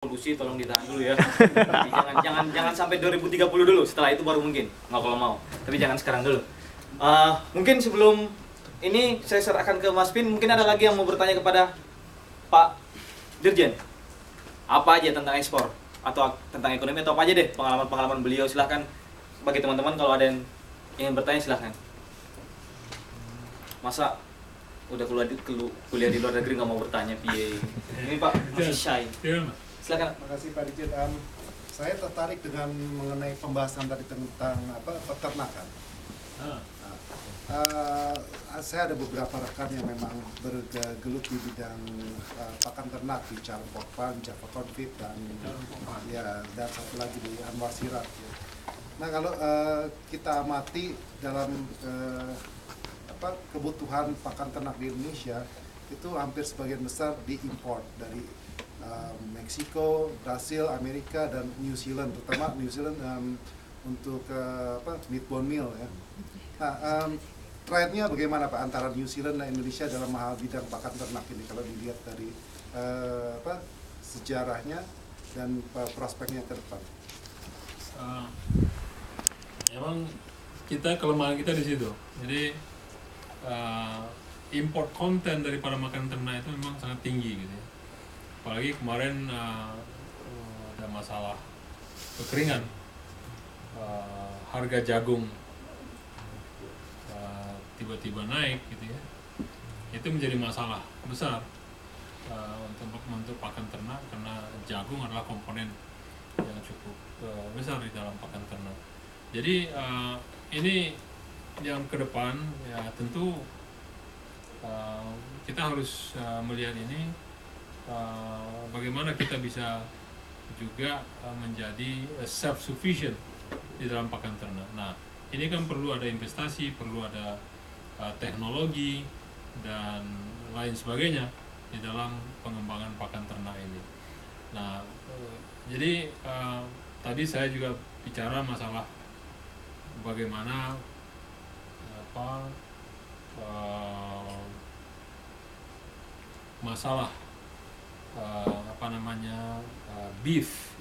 Polusi tolong ditahan dulu ya. jangan sampai 2030 dulu. Setelah itu baru mungkin. Nggak kalau mau. Tapi jangan sekarang dulu. Mungkin sebelum ini saya serahkan ke Mas Pin. Mungkin ada lagi yang mau bertanya kepada Pak Dirjen. Apa aja tentang ekspor atau tentang ekonomi atau apa aja deh pengalaman beliau. Silahkan bagi teman-teman kalau ada yang ingin bertanya silahkan. Masa udah kuliah di luar negeri nggak mau bertanya piye? Ini Pak masih shy. Silakan. Terima kasih Pak Dirjen. Saya tertarik dengan mengenai pembahasan tadi tentang peternakan. Saya ada beberapa rekan yang memang bergelut di bidang pakan ternak di Charles Pork Farm, Java Confit dan satu lagi di Anwar Sirat. Ya. Nah kalau kita amati dalam kebutuhan pakan ternak di Indonesia itu hampir sebagian besar diimpor dari Meksiko, Brasil, Amerika dan New Zealand, terutama New Zealand untuk meat bone meal ya. Nah, trendnya bagaimana Pak antara New Zealand dan Indonesia dalam hal bidang pakan ternak ini kalau dilihat dari sejarahnya dan prospeknya ke depan? Emang kelemahan kita di situ. Jadi import konten daripada makanan ternak itu memang sangat tinggi gitu ya. Apalagi kemarin ada masalah kekeringan, harga jagung tiba-tiba naik gitu ya. Itu menjadi masalah besar untuk pakan ternak karena jagung adalah komponen yang cukup besar di dalam pakan ternak. Jadi ini yang ke depan ya tentu kita harus melihat ini bagaimana kita bisa juga menjadi self-sufficient di dalam pakan ternak. Nah, ini kan perlu ada investasi, perlu ada teknologi dan lain sebagainya di dalam pengembangan pakan ternak ini. Nah, jadi tadi saya juga bicara masalah bagaimana masalah beef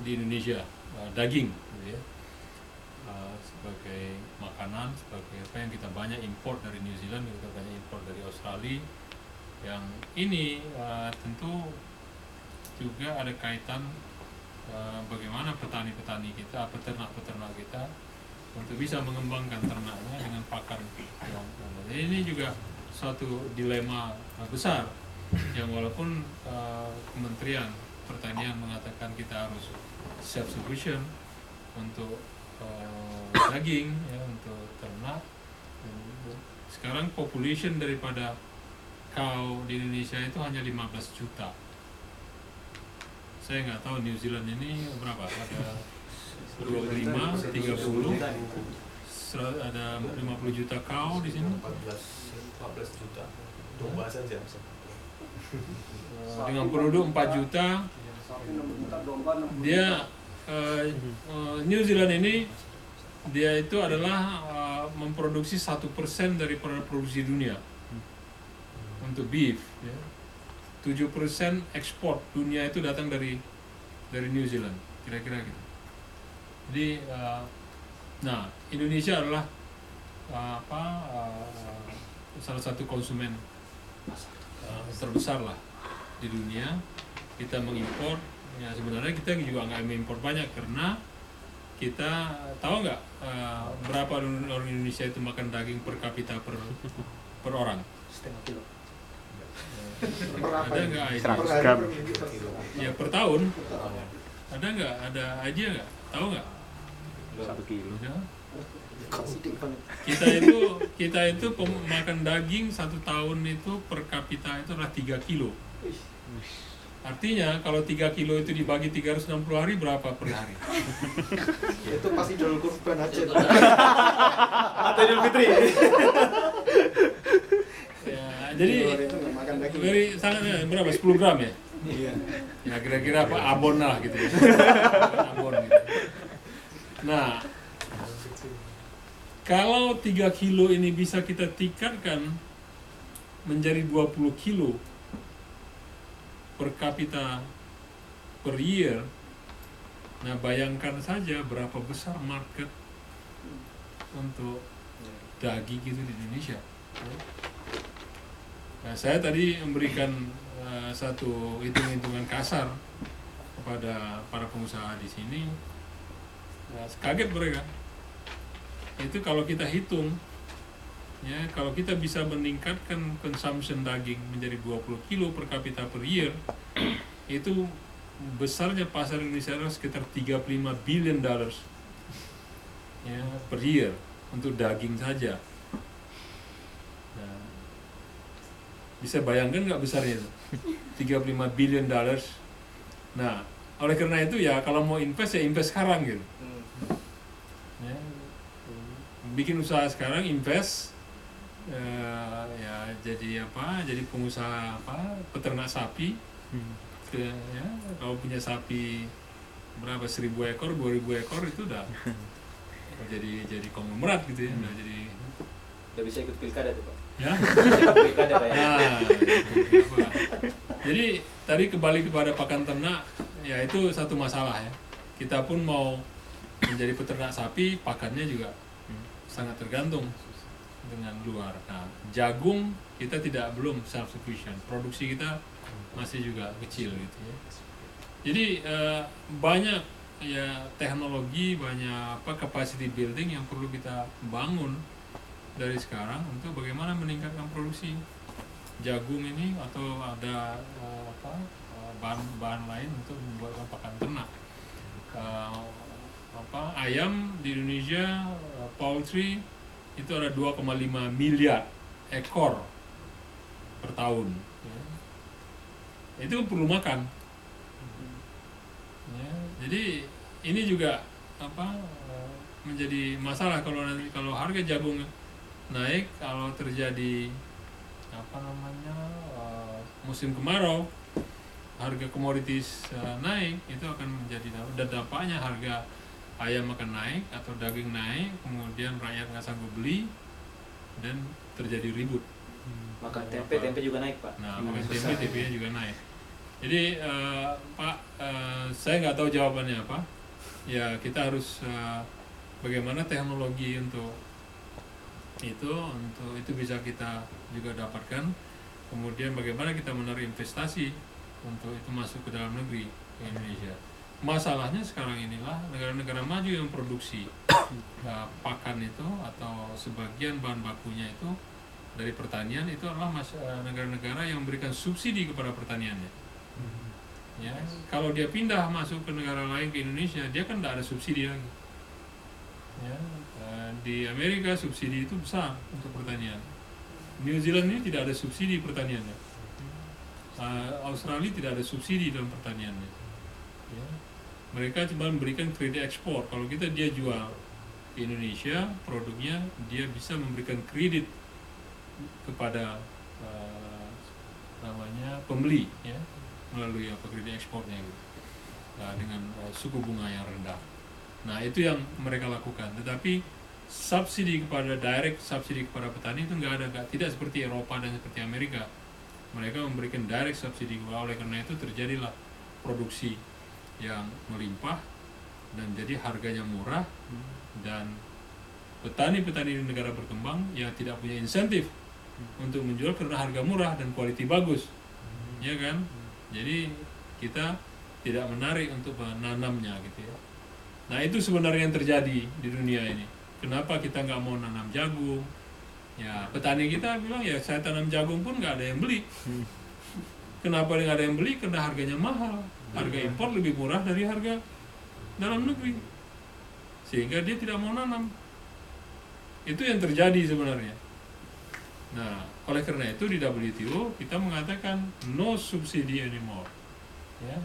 di Indonesia, daging gitu ya, sebagai makanan, sebagai apa yang kita banyak import dari New Zealand, kita banyak import dari Australia, yang ini tentu juga ada kaitan bagaimana petani-petani kita, peternak-peternak kita untuk bisa mengembangkan ternaknya dengan pakan yang ini juga suatu dilema besar yang walaupun Kementerian Pertanian mengatakan kita harus self-sufficient untuk daging ya, untuk ternak. Sekarang population daripada cow di Indonesia itu hanya 15 juta. Saya nggak tahu New Zealand ini berapa, ada 25, 30, ada 50 juta cow di sini. 14 juta domba saja. Dengan penduduk 4 juta, dia New Zealand ini dia itu adalah memproduksi 1% daripada produksi dunia untuk beef. Ya. 7% ekspor dunia itu datang dari New Zealand, kira-kira gitu. Jadi, nah Indonesia adalah salah satu konsumen terbesar lah di dunia. Kita mengimpor, ya sebenarnya kita juga nggak mengimpor banyak karena kita tahu nggak berapa orang Indonesia itu makan daging per kapita per orang? Setengah kilo. Ada nggak idea? 100 gram. Ya per tahun. Ada nggak? Ada idea nggak? Tahu nggak? 1 kilo. Ya. Kita itu makan daging 1 tahun itu per kapita itu adalah 3 kilo. Artinya kalau 3 kilo itu dibagi 360 hari berapa per hari? Itu pasti Idul Kurban aja. Atau Idul Fitri. Ya, jadi sangat berapa? 10 gram ya? Iya. Ya kira-kira apa abon lah gitu ya. Abon gitu. Nah, kalau 3 kilo ini bisa kita tingkatkan menjadi 20 kilo, per kapita per year. Nah, bayangkan saja berapa besar market untuk daging itu di Indonesia. Nah, saya tadi memberikan satu hitung-hitungan kasar kepada para pengusaha di sini. Nah, kaget mereka. Itu kalau kita hitung, ya, kalau kita bisa meningkatkan consumption daging menjadi 20 kilo per kapita per year, itu besarnya pasar Indonesia adalah sekitar 35 billion dollars ya, per year untuk daging saja. Nah, bisa bayangkan nggak besarnya itu? 35 billion dollars. Nah, oleh karena itu ya kalau mau invest ya invest sekarang gitu. Ya, bikin usaha sekarang, invest, ya jadi apa? Jadi pengusaha apa? Peternak sapi. Ya, kalau punya sapi berapa 1.000 ekor, 2.000 ekor itu udah jadi konglomerat gitu ya, udah jadi. Udah bisa ikut pilkada tuh Pak. Ya. Ikut pilkada Pak ya. Nah, jadi tadi kembali kepada pakan ternak, ya itu satu masalah ya. Kita pun mau menjadi peternak sapi, pakannya juga sangat tergantung dengan luar. Nah, jagung kita belum self sufficient, produksi kita masih juga kecil gitu ya. Jadi banyak ya teknologi, banyak capacity building yang perlu kita bangun dari sekarang untuk bagaimana meningkatkan produksi jagung ini, atau ada bahan-bahan lain untuk membuat pakan ternak. Ayam di Indonesia, poultry itu ada 2,5 miliar ekor per tahun ya. Itu perlu makan ya. Jadi ini juga menjadi masalah kalau harga jagung naik, kalau terjadi musim kemarau, harga komoditis naik, itu akan menjadi, dan dampaknya harga ayam akan naik atau daging naik, kemudian rakyat nggak sanggup beli dan terjadi ribut. Maka tempe juga naik Pak. Nah, tempe-nya juga naik. Jadi Pak, saya nggak tahu jawabannya apa. Ya kita harus bagaimana teknologi untuk itu bisa kita juga dapatkan. Kemudian bagaimana kita menarik investasi untuk itu masuk ke dalam negeri, ke Indonesia. Masalahnya sekarang inilah negara-negara maju yang produksi pakan itu atau sebagian bahan bakunya itu dari pertanian, itu adalah negara-negara yang memberikan subsidi kepada pertaniannya. Ya, kalau dia pindah masuk ke negara lain, ke Indonesia, dia kan tidak ada subsidi lagi. Ya, di Amerika subsidi itu besar untuk pertanian. New Zealand ini tidak ada subsidi pertaniannya. Australia tidak ada subsidi dalam pertaniannya. Ya, mereka cuma memberikan kredit ekspor. Kalau dia jual ke Indonesia produknya, dia bisa memberikan kredit kepada pembeli ya, melalui kredit ekspornya gitu. Nah, dengan suku bunga yang rendah. Nah, itu yang mereka lakukan. Tetapi direct subsidi kepada petani itu tidak seperti Eropa dan seperti Amerika. Mereka memberikan direct subsidi, oleh karena itu terjadilah produksi yang melimpah dan jadi harganya murah, dan petani-petani di negara berkembang yang tidak punya insentif untuk menjual karena harga murah dan kualitas bagus, ya kan? Jadi kita tidak menarik untuk menanamnya gitu ya. Nah, itu sebenarnya yang terjadi di dunia ini. Kenapa kita nggak mau nanam jagung? Ya, petani kita bilang ya saya tanam jagung pun nggak ada yang beli. Kenapa nggak ada yang beli? Karena harganya mahal. Harga impor lebih murah dari harga dalam negeri. Sehingga dia tidak mau nanam. Itu yang terjadi sebenarnya. Nah, oleh karena itu di WTO kita mengatakan no subsidi anymore. Ya,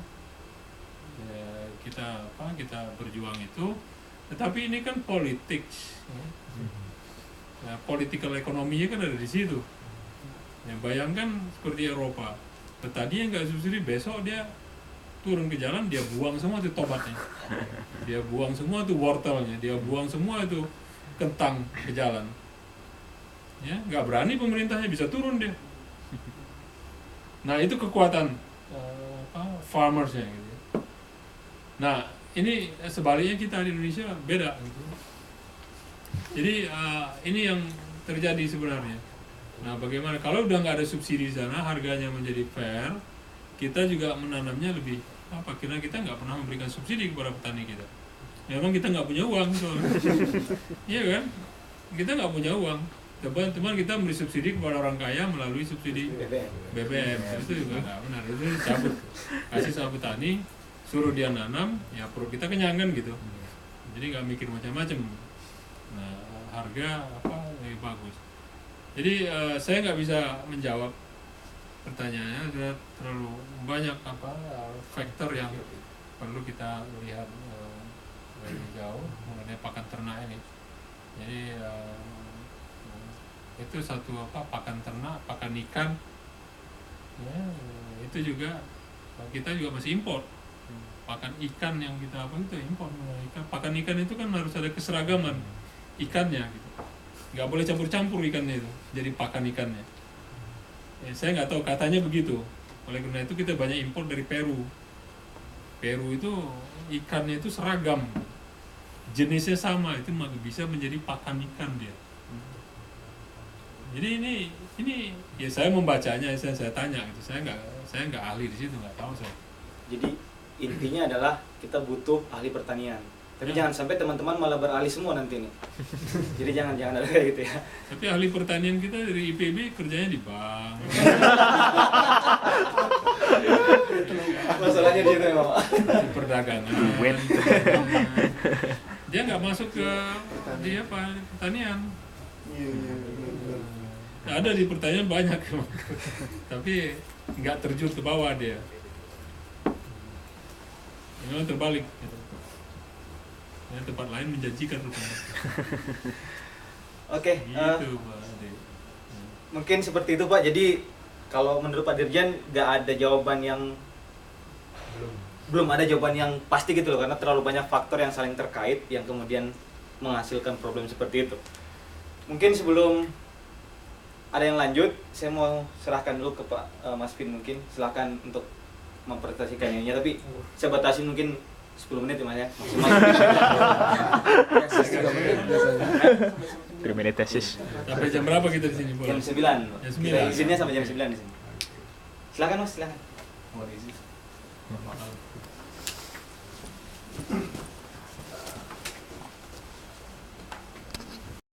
kita berjuang itu, tetapi ini kan politics. Ya. Nah, political ekonominya kan ada di situ. Ya, bayangkan seperti Eropa, petani yang nggak subsidi, besok dia turun ke jalan, dia buang semua itu tomatnya, dia buang semua itu wortelnya, dia buang semua itu kentang ke jalan. Ya, nggak berani pemerintahnya bisa turun dia. Nah, itu kekuatan farmersnya gitu. Nah ini sebaliknya kita di Indonesia beda gitu. Jadi ini yang terjadi sebenarnya. Nah bagaimana kalau udah nggak ada subsidi di sana, harganya menjadi fair, kita juga menanamnya lebih apa? Karena kita nggak pernah memberikan subsidi kepada petani kita. Memang kita nggak punya uang soalnya. Iya kan? Kita nggak punya uang. Teman-teman kita memberi subsidi kepada orang kaya melalui subsidi BBM. Itu juga nggak benar. Itu dicabut. Kasih sama petani, suruh dia nanam, ya perut kita kenyang kan gitu. Jadi nggak mikir macam-macam. Nah harga apa lebih bagus. Jadi saya nggak bisa menjawab pertanyaannya, ada terlalu banyak faktor yang perlu kita lihat lebih jauh mengenai pakan ternak ini. Jadi itu satu pakan ternak, pakan ikan, ya, itu juga kita juga masih impor. Pakan ikan yang kita itu impor. Pakan ikan itu kan harus ada keseragaman ikannya gitu. Nggak boleh campur-campur ikannya itu, jadi pakan ikannya. Ya, saya nggak tahu, katanya begitu. Oleh karena itu kita banyak impor dari Peru. Peru itu ikannya itu seragam, jenisnya sama, itu bisa menjadi pakan ikan dia. Jadi ini ya saya membacanya, saya tanya gitu. Saya nggak ahli di situ, nggak tahu saya. Jadi intinya adalah kita butuh ahli pertanian. Tapi jangan sampai teman-teman malah beralih semua nanti nih. Jadi jangan ada kayak gitu ya. Tapi ahli pertanian kita dari IPB kerjanya di bank. Masalahnya dia memang. Di perdagangan. Dia nggak masuk ke dia pertanian. Nah, ada di pertanian banyak, tapi nggak terjun ke bawah dia. Memang terbalik. Gitu. Ya, tempat lain menjanjikan rupanya. Oke, Gitu, Pak Ade. mungkin seperti itu Pak. Jadi kalau menurut Pak Dirjen nggak ada jawaban yang belum ada jawaban yang pasti gitu loh, karena terlalu banyak faktor yang saling terkait yang kemudian menghasilkan problem seperti itu. Mungkin sebelum ada yang lanjut, saya mau serahkan dulu ke Pak Mas Vin, mungkin silakan untuk mempresentasikan ini. Tapi saya batasin mungkin 10 menit ya Mas ya, maksimal. 3 menit tesis. Sampai jam berapa kita di sini? Jam 9. Jam 9. Izinnya sampai jam 9 di sini. Silakan Mas, silakan. Mau diizin.